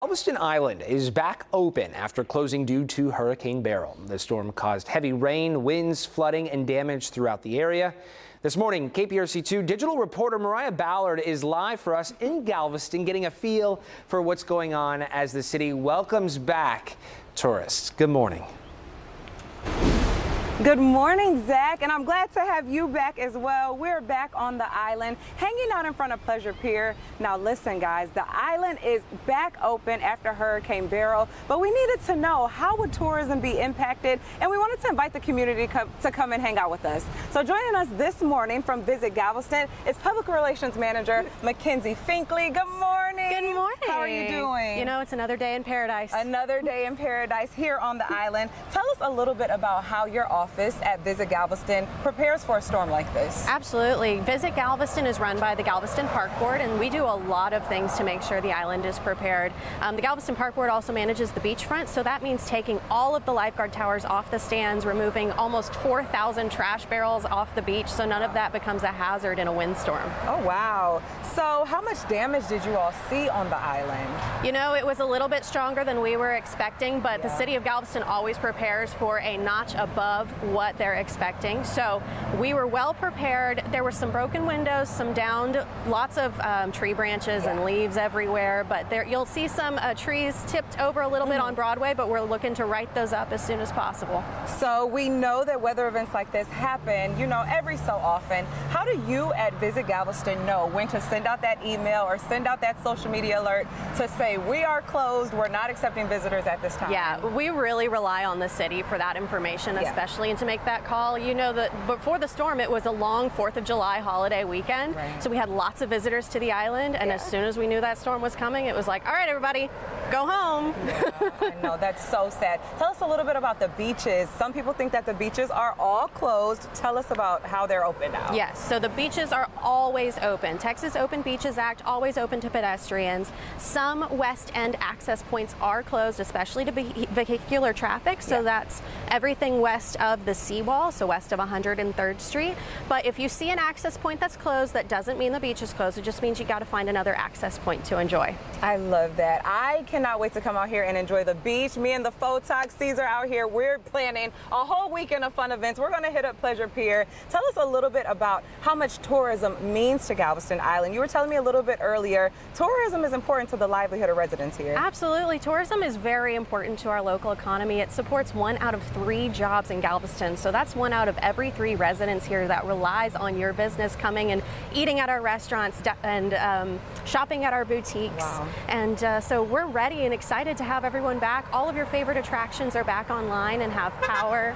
Galveston Island is back open after closing due to Hurricane Beryl. The storm caused heavy rain, winds, flooding, and damage throughout the area. This morning, KPRC2 digital reporter Mariah Ballard is live for us in Galveston, getting a feel for what's going on as the city welcomes back tourists. Good morning. Good morning, Zach, and I'm glad to have you back as well. We're back on the island, hanging out in front of Pleasure Pier. Now listen, guys, the island is back open after Hurricane Beryl, but we needed to know how would tourism be impacted, and we wanted to invite the community to come and hang out with us. So joining us this morning from Visit Galveston is Public Relations Manager Mackenzie Finklea. Good morning. Good morning. How are you doing? You know, it's another day in paradise. Another day in paradise here on the island. Tell us a little bit about how your office at Visit Galveston prepares for a storm like this. Absolutely. Visit Galveston is run by the Galveston Park Board, and we do a lot of things to make sure the island is prepared. The Galveston Park Board also manages the beachfront, so that means taking all of the lifeguard towers off the stands, removing almost 4,000 trash barrels off the beach, so none of that becomes a hazard in a windstorm. Oh, wow. So how much damage did you all see on the island? You know, it was a little bit stronger than we were expecting, but the city of Galveston always prepares for a notch above what they're expecting. So we were well prepared. There were some broken windows, some downed, lots of tree branches and leaves everywhere, but there you'll see some trees tipped over a little bit on Broadway, but we're looking to right those up as soon as possible. So we know that weather events like this happen, you know, every so often. How do you at Visit Galveston know when to send out that email or send out that social media alert to say we are closed, we're not accepting visitors at this time? Yeah, we really rely on the city for that information, especially, and to make that call. You know that before the storm, it was a long 4th of July holiday weekend, so we had lots of visitors to the island, and as soon as we knew that storm was coming, it was like, all right, everybody, go home. I know, that's so sad. Tell us a little bit about the beaches. Some people think that the beaches are all closed. Tell us about how they're open now. Yes, so the beaches are always open. Texas Open Beaches Act, always open to pedestrians. Some West End access points are closed, especially to vehicular traffic, so that's everything west of the seawall, so west of 103rd Street. But if you see an access point that's closed, that doesn't mean the beach is closed. It just means you got to find another access point to enjoy. I love that. I cannot wait to come out here and enjoy the beach. Me and the Photox are out here. We're planning a whole weekend of fun events. We're going to hit up Pleasure Pier. Tell us a little bit about how much tourism means to Galveston Island. You were telling me a little bit earlier, tourism is important to the livelihood of residents here. Absolutely. Tourism is very important to our local economy. It supports 1 out of 3 jobs in Galveston. So that's 1 out of every 3 residents here that relies on your business coming and eating at our restaurants and shopping at our boutiques. Wow. And so we're ready and excited to have everyone back. All of your favorite attractions are back online and have power.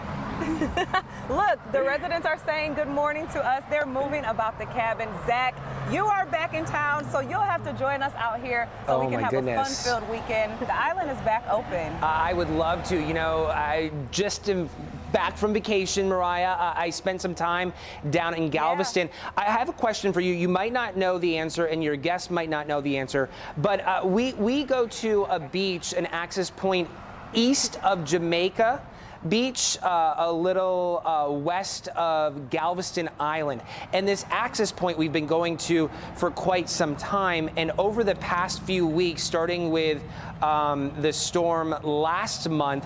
Look, the residents are saying good morning to us. They're moving about the cabin. Zach, you are back in town, so you'll have to join us out here so we can have a fun-filled weekend. The island is back open. I would love to. You know, I just am back from vacation, Mariah. I spent some time down in Galveston. I have a question for you. You might not know the answer, and your guests might not know the answer, but we go to a beach, an access point east of Jamaica Beach, a little west of Galveston Island. And this access point we've been going to for quite some time, and over the past few weeks, starting with the storm last month,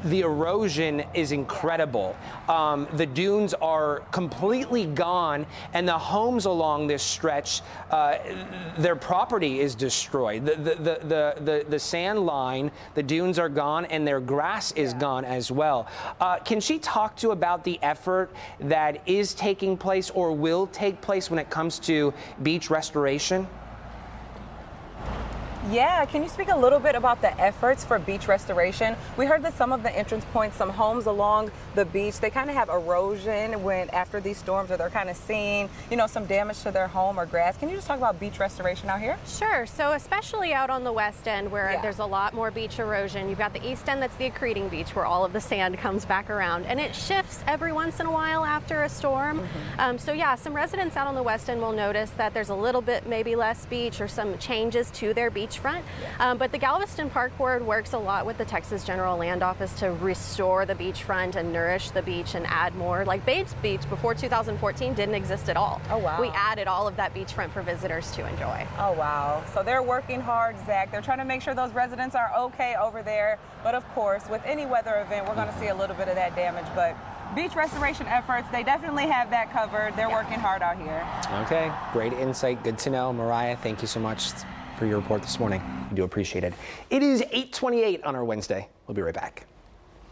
the erosion is incredible. The dunes are completely gone, and the homes along this stretch, their property is destroyed. The sand line, the dunes are gone, and their grass is gone as well. Can she talk to about the effort that is taking place or will take place when it comes to beach restoration? Yeah, can you speak a little bit about the efforts for beach restoration? We heard that some of the entrance points, some homes along the beach, they kind of have erosion after these storms, or they're kind of seeing, you know, some damage to their home or grass. Can you just talk about beach restoration out here? Sure. So especially out on the west end where there's a lot more beach erosion. You've got the east end, that's the accreting beach, where all of the sand comes back around, and it shifts every once in a while after a storm. So yeah, some residents out on the west end will notice that there's a little bit maybe less beach or some changes to their beach beachfront. But the Galveston Park Board works a lot with the Texas General Land Office to restore the beachfront and nourish the beach and add more. Like Bates Beach before 2014 didn't exist at all. Oh, wow. We added all of that beachfront for visitors to enjoy. Oh, wow. So they're working hard, Zach. They're trying to make sure those residents are okay over there. But of course, with any weather event, we're going to see a little bit of that damage. But beach restoration efforts, they definitely have that covered. They're working hard out here. Okay, great insight. Good to know. Mariah, thank you so much for your report this morning. We do appreciate it. It is 8:28 on our Wednesday. We'll be right back.